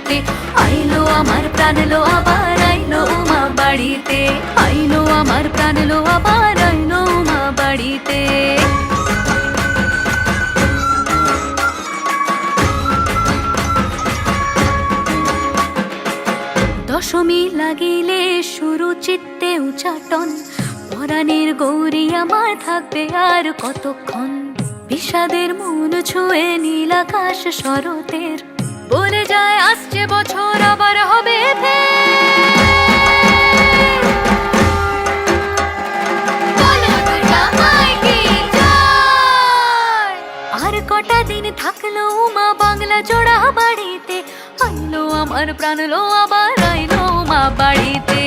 বাড়িতে, আইলো আমার প্রাণ লো আবার আইলো উমা বাড়িতে, আইলো আমার প্রাণ লো আবার আইলো উমা বাড়িতে। দশমী লাগিলে শুরু চিত্তে উচাটন, পরাণের গৌরী আমার থাকবে আর কতক্ষণ। বিষাদের মন ছুঁয়ে নীল আকাশ শরতের, বলে যায় আসছে বছর আবার হবে আর কটা দিন থাকলো উমা বাংলা জোড়া বাড়িতে, আইলো আমার প্রাণ লো আবার আইলো উমা বাড়িতে।